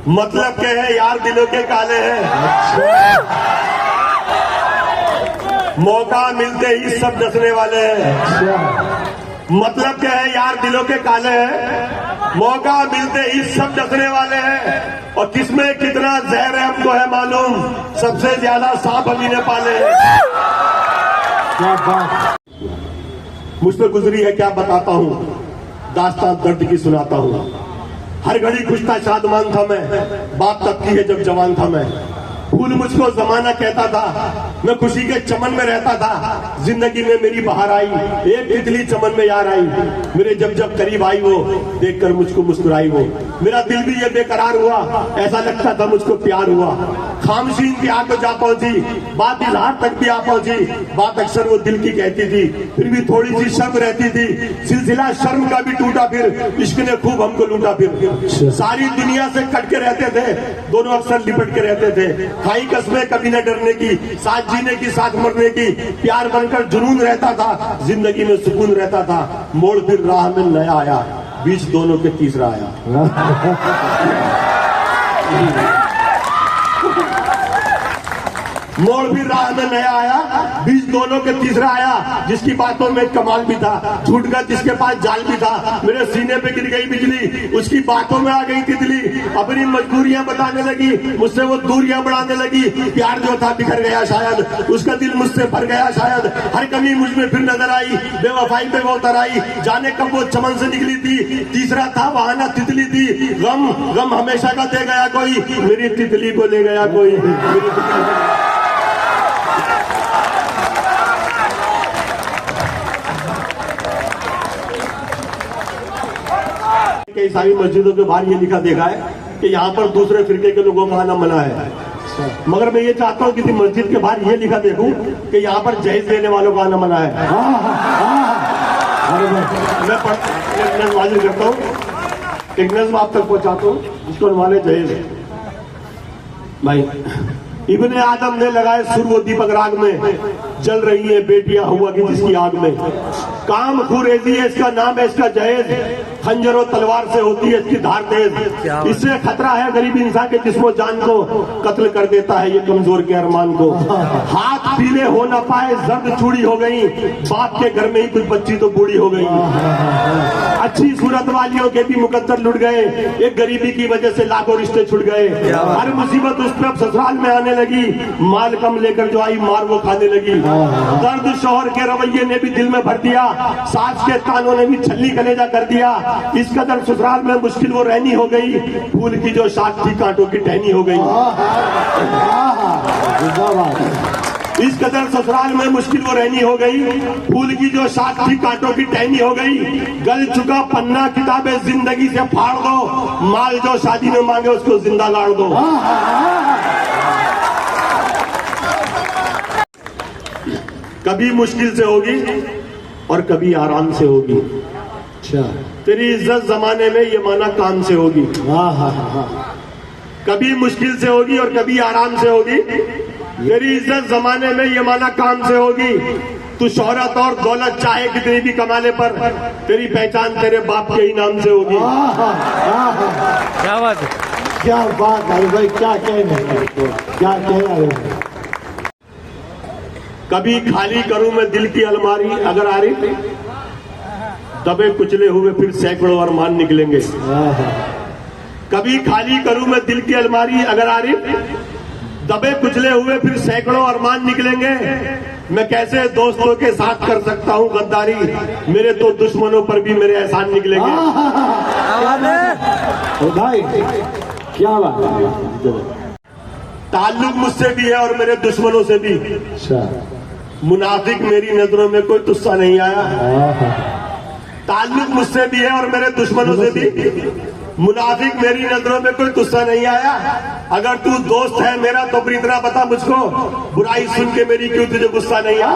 मतलब क्या है यार, दिलों के काले हैं। मौका मिलते ही सब डसने वाले हैं। मतलब क्या है यार, दिलों के काले हैं। मौका मिलते ही सब डसने वाले हैं। और किसमें कितना जहर है हमको है मालूम। सबसे ज्यादा सांप अभी ने पाले हैं। क्या बात मुझ पर गुजरी है, क्या बताता हूँ। दास्तान दर्द की सुनाता हूँ। हर घड़ी खुश था, शादमान था मैं। बात तब की है जब जवान था मैं। फूल मुझको जमाना कहता था, मैं खुशी के चमन में रहता था। जिंदगी में मेरी बहार आई, एक तितली चमन में यार आई। मेरे जब जब करीब आई वो, देखकर मुझको मुस्कुराई वो। मेरा दिल भी ये बेकरार हुआ, ऐसा लगता था मुझको प्यार हुआ। खामोशी इनकी आंख को जा पहुंची, बात इजहार तक भी आ पहुंची। बात अक्सर वो दिल की कहती थी, फिर भी थोड़ी सी शर्म रहती थी। सिलसिला शर्म का भी टूटा, फिर इश्क ने खूब हमको लूटा। फिर सारी दुनिया से कट के रहते थे, दोनों अक्सर लिपट के रहते थे। खाई कसमें कभी न डरने की, साथ जीने की साथ मरने की। प्यार बनकर जुनून रहता था, जिंदगी में सुकून रहता था। मोड़ फिर राह में नया आया, बीच दोनों के तीसरा आया। मोड़ भी राह में नया आया, बीच दोनों के तीसरा आया। जिसकी बातों में कमाल भी था, छूट गया जिसके पास जाल भी था। मेरे सीने पे गिर गई बिजली, उसकी बातों में आ गई तितली। अपनी मजबूरियां बताने लगी, मुझसे वो दूरियां बढ़ाने लगी। प्यार जो था बिखर गया शायद, उसका दिल मुझसे भर गया शायद। हर कमी मुझ में फिर नजर आई, बेवफाई पे वो उतर आई। जाने कब वो चमन से निकली थी, तीसरा था बहाना तितली थी। गम गम हमेशा का दे गया कोई, मेरी तितली को ले गया कोई। कई सारी मस्जिदों के बाहर ये लिखा देखा है कि यहाँ पर दूसरे फिरके के लोगों का आना मना है। मगर मैं ये चाहता हूँ किसी मस्जिद के बाहर ये लिखा देखूं कि यहाँ पर जहेज देने वालों का आना मना है। मैं हाजिर करता हूँ, एक नज़्म आप तक पहुँचाता हूँ जिसको हमारे जहेज भाई। इब्ने आदम ने लगाए सुर वो दीपक राग में, जल रही है बेटियां हुआ की जिसकी आग में। काम खुरेजी है इसका नाम है इसका जहेज, खंजर और तलवार से होती है इसकी धार तेज। इससे खतरा है गरीब इंसान के जिस्मो जान को, कत्ल कर देता है ये कमजोर के अरमान को। हाथ पीले हो न पाए जर्द चूड़ी हो गई, बाप के घर में ही कुछ बच्ची तो बूढ़ी हो गई। अच्छी सूरत वालियों के भी मुकद्दर लुट गए, एक गरीबी की वजह से लाखों रिश्ते छुट गए। हर मुसीबत उस पर अब ससुराल में आने लगी, माल कम लेकर जो आई मार वो खाने लगी। दर्द शौहर के रवैये ने भी दिल में भर दिया, सास के तानों ने भी छल्ली कलेजा कर दिया। इस कदर ससुराल में मुश्किल वो रहनी हो गई, फूल की जो शाख थी कांटों की टहनी हो गई। इस कदर ससुराल में मुश्किल वो रहनी हो गई, फूल की जो शाख थी कांटों की टहनी हो गई। गल चुका पन्ना किताबें जिंदगी से फाड़ दो, माल जो शादी में मांगे उसको जिंदा गाड़ दो। कभी मुश्किल से होगी और कभी आराम से होगी। अच्छा, तेरी इज्जत जमाने में ये माना काम से होगी। कभी मुश्किल से होगी और कभी आराम से होगी। तेरी इज्जत जमाने में ये माना काम से होगी। तू शोहरत और दौलत चाहे कितनी भी कमाने पर, तेरी पहचान तेरे बाप के ही नाम से होगी। क्या बात है, क्या बात है भाई, क्या कहना, क्या कहना। कभी खाली करूं मैं दिल की अलमारी अगर आ रही, दबे कुचले हुए फिर सैकड़ों अरमान निकलेंगे। कभी खाली करूं मैं दिल की अलमारी अगर आ रही, दबे कुचले हुए फिर सैकड़ों अरमान निकलेंगे। मैं कैसे दोस्तों के साथ कर सकता हूं गद्दारी, मेरे तो दुश्मनों पर भी मेरे एहसान निकलेंगे। भाई क्या बात, ताल्लुक मुझसे भी है और मेरे दुश्मनों से भी। मुनाफिक मेरी नजरों में कोई तुस्सा नहीं आया। ताल्लुक मुझसे भी है और मेरे दुश्मनों से भी। मुनाफिक मेरी नजरों में कोई तुस्सा नहीं आया। अगर तू दोस्त है मेरा तो फिर इतना बता मुझको, बुराई सुन के मेरी क्यों तुझे गुस्सा नहीं आया।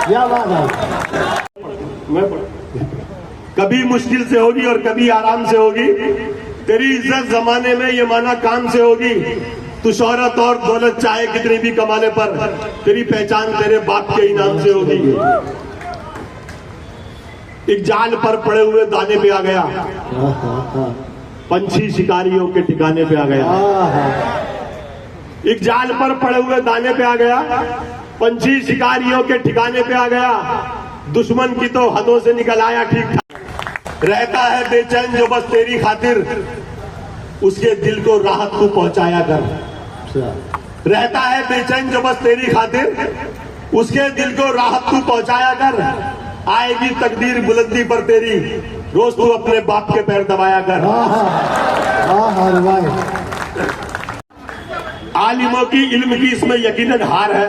क्या बात है। कभी मुश्किल से होगी और कभी आराम से होगी। तेरी इज्जत जमाने में ये माना काम से होगी। तू शोहरत और दौलत चाहे कितनी भी कमाने पर, तेरी पहचान तेरे बाप के ही नाम से होगी। एक जाल पर पड़े हुए दाने पे आ गया, पंछी शिकारियों के ठिकाने पे आ गया। एक जाल पर पड़े हुए दाने पे आ गया, पंछी शिकारियों के ठिकाने पे आ गया। दुश्मन की तो हदों से निकल आया ठीक ठाक। रहता है बेचैन जो बस तेरी खातिर, उसके दिल को राहत तू पहुंचाया कर। रहता है बेचैन जो बस तेरी खातिर, उसके दिल को राहत तू पहुंचाया कर। आएगी तकदीर बुलंदी पर तेरी, रोज तू अपने बाप के पैर दबाया कर। आलिमों की इल्म की इसमें यकीनन हार है,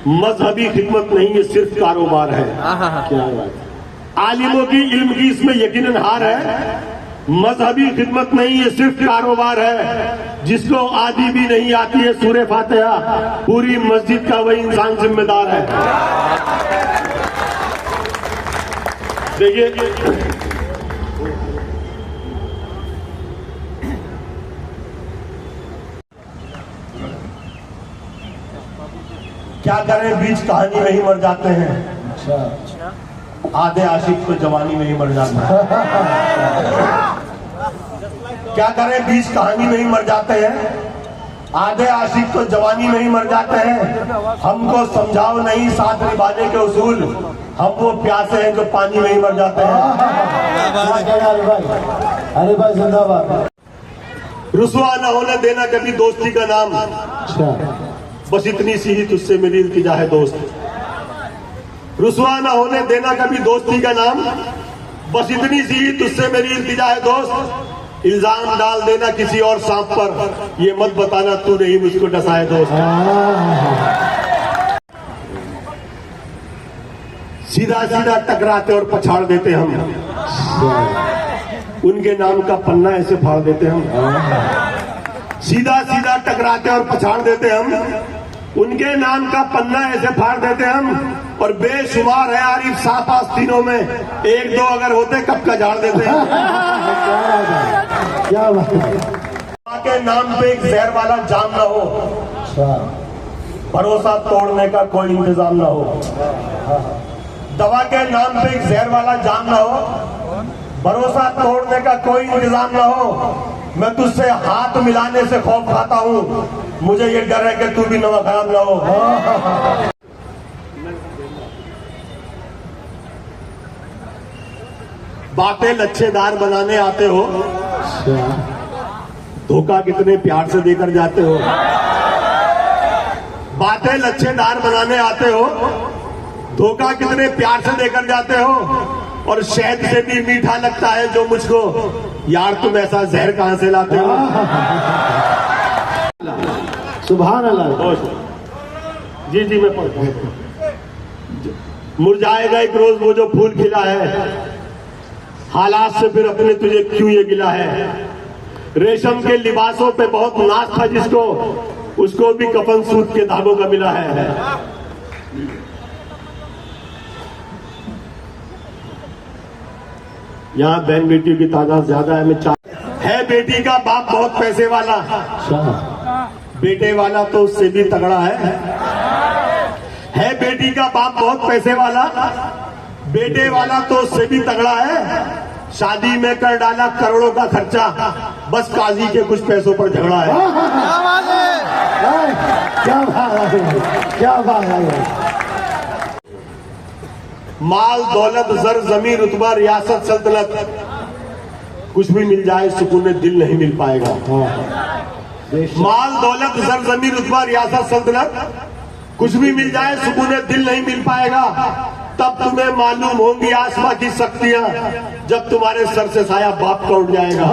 मजहबी खिदमत नहीं ये सिर्फ कारोबार है। क्या बात। आलिमों की इल्म की इसमें यकीनन हार है, मजहबी खिदमत नहीं ये सिर्फ कारोबार है। जिसको आदि भी नहीं आती है सूरे फातिहा, पूरी मस्जिद का वही इंसान जिम्मेदार है। देखिए क्या करें बीच कहानी में ही मर जाते हैं। आधे आशिक तो जवानी में ही मर जाते हैं। क्या करें बीच कहानी में ही मर जाते हैं, आधे आशिक तो जवानी में ही मर जाते हैं। हमको समझाओ नहीं साथ निभाने के उसूल, हम वो प्यासे हैं जो पानी में ही मर जाते हैं। अरे भाई जिंदाबाद। रुसवा न होने देना कभी दोस्ती का नाम, बस इतनी सी ही तुझसे मेरी इल्तिजा है दोस्त। रुसवा न होने देना कभी दोस्ती का नाम, बस इतनी सी ही तुझसे मेरी इल्तिजा है दोस्त। इल्जाम डाल देना किसी और सांप पर, ये मत बताना तूने ही मुझको डसा है दोस्त। सीधा सीधा टकराते और पछाड़ देते हम, उनके नाम का पन्ना ऐसे फाड़ देते हम। सीधा सीधा टकराते और पछाड़ देते हम, उनके नाम का पन्ना ऐसे फाड़ देते हम। और बेशुमार है आरिफ साफ आस्तीनों में, एक दो अगर होते कब का झाड़ देते हैं। क्या बात है। के नाम पे एक जहर वाला जाम ना हो, भरोसा तोड़ने का कोई इंतजाम ना हो। दवा के नाम पे एक जहर वाला जाम ना हो, भरोसा तोड़ने का कोई इंतजाम ना हो। मैं तुझसे हाथ मिलाने से खौफ खाता हूँ, मुझे ये डर है कि तू भी नमक हराम ना हो। बातें लच्छेदार बनाने आते हो, धोखा कितने प्यार से देकर जाते हो। बातें लच्छेदार बनाने आते हो, धोखा कितने प्यार से देकर जाते हो। और शहद से भी मीठा लगता है जो मुझको, यार तुम ऐसा जहर कहां से लाते हो। सुभान अल्लाह। जी जी मैं पढ़ता। मुरझाएगा एक रोज वो जो फूल खिला है, हालात से फिर अपने तुझे क्यों ये गिला है। रेशम के लिबासों पे बहुत नाज था जिसको, उसको भी कफन सूत के धागों का मिला है। यहाँ बहन बेटियों की तादाद ज्यादा है। मैं है बेटी का बाप बहुत पैसे वाला, बेटे वाला तो उससे भी तगड़ा है बेटी का बाप बहुत पैसे वाला, बेटे वाला तो उससे भी तगड़ा है। शादी में कर डाला करोड़ों का खर्चा, बस काजी के कुछ पैसों पर झगड़ा है। क्या बात है, क्या बात है। माल दौलत जर जमीन रुतबा रियासत सल्तनत, कुछ भी मिल जाए सुकून दिल नहीं मिल पाएगा। माल दौलत जर जमीन रुतबा रियासत सल्तनत, कुछ भी मिल जाए सुकून दिल नहीं मिल पाएगा। तब तुम्हें मालूम होंगी आसमां की शक्तियां, जब तुम्हारे सर से साया बाप का उठ जाएगा।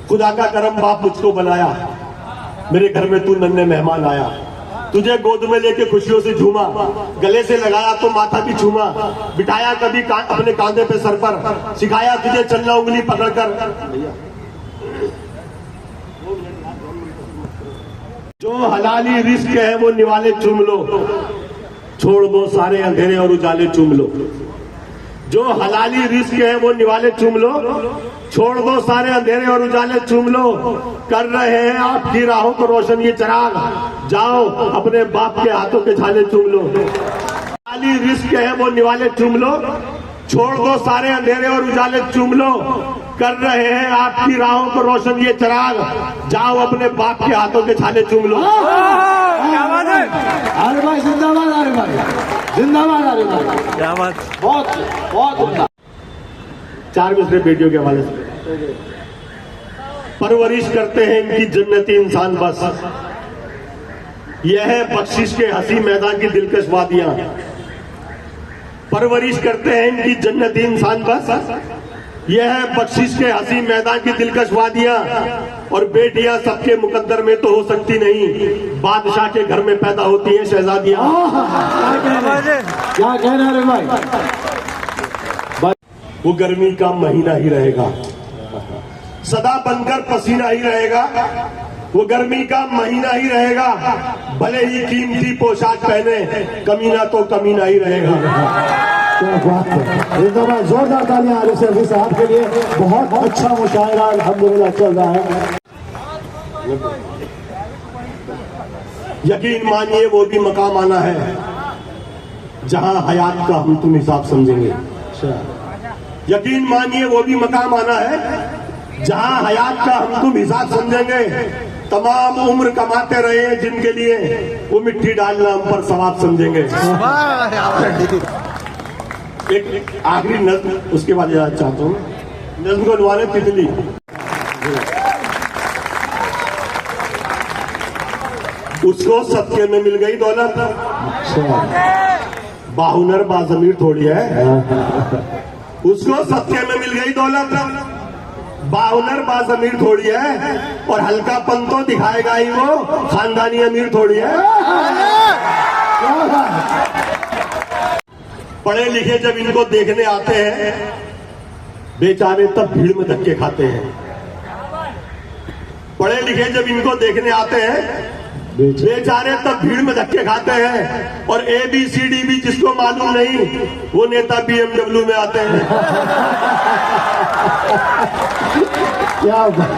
खुदा का करम बाप मुझको बनाया, मेरे घर में तू नन्हे मेहमान आया। तुझे गोद में लेके खुशियों से झूमा, गले से लगाया तो माथा भी झूमा। बिठाया कभी अपने कांधे पे सर पर, सिखाया तुझे चलना उंगली पकड़कर। जो हलाली रिस्क है वो निवाले चूम लो, छोड़ दो सारे अंधेरे और उजाले चूम लो। जो हलाली रिस्क है वो निवाले चूम लो, छोड़ दो सारे अंधेरे और उजाले चूम लो, कर रहे हैं आपकी राहों को रोशन ये चिराग, जाओ अपने बाप के हाथों के झाले चूम लो। हलाली रिस्क है वो निवाले चूम लो, छोड़ दो सारे अंधेरे और उजाले चूम लो, कर रहे हैं आपकी राहों को रोशन ये चिराग, जाओ अपने बाप के हाथों के छाले चूम लो। क्या बात है, अरे भाई जिंदाबाद, अरे भाई जिंदाबाद, अरे भाई क्या बात। बहुत बहुत उम्दा। 4 मिसरे बेटियों के हवाले से। परवरिश करते हैं इनकी जन्नती इंसान बस, यह है बख्शिश के हंसी मैदान की दिलकश वादियां। परवरिश करते हैं इनकी जन्नती इंसान बस, यह है बख्शिश के हंसी मैदान की दिलकश वादियां। और बेटियां सबके मुकद्दर में तो हो सकती नहीं, बादशाह के घर में पैदा होती हैं शहजादियां। क्या कहना रे भाई। वो गर्मी का महीना ही रहेगा, सदा बनकर पसीना ही रहेगा, वो गर्मी का महीना ही रहेगा, भले ही कीमती पोशाक पहने कमीना तो कमीना ही रहेगा। क्या बात है, जिंदाबाद। जोरदार तालियां आरिफ सैफी साहब के लिए। बहुत अच्छा मुशायरा अल्हम्दुलिल्लाह चल रहा है। यकीन मानिए वो भी मकाम आना है जहां हयात का हम तुम हिसाब समझेंगे। यकीन मानिए वो भी मकाम आना है जहां हयात का हम तुम हिसाब समझेंगे। तमाम उम्र कमाते रहे हैं जिनके लिए, वो मिट्टी डालना हम पर सवाब समझेंगे। एक आखिरी नज्म उसके बाद याद चाहता हूँ, नज्म को अनुवाद है तितली। उसको सदके में मिल गई दौलत, बाहुनर बाजमीर थोड़ी है। उसको सदके में मिल गई दौलत, बाहुनर बाजमीर थोड़ी है, और हल्कापन तो दिखाएगा ही वो, खानदानी अमीर थोड़ी है। पढ़े लिखे जब इनको देखने आते हैं बेचारे तब भीड़ में धक्के खाते हैं। पढ़े लिखे जब इनको देखने आते हैं बेचारे तब भीड़ में धक्के खाते हैं। और ABCD भी जिसको मालूम नहीं वो नेता BMW में आते हैं। क्या बात।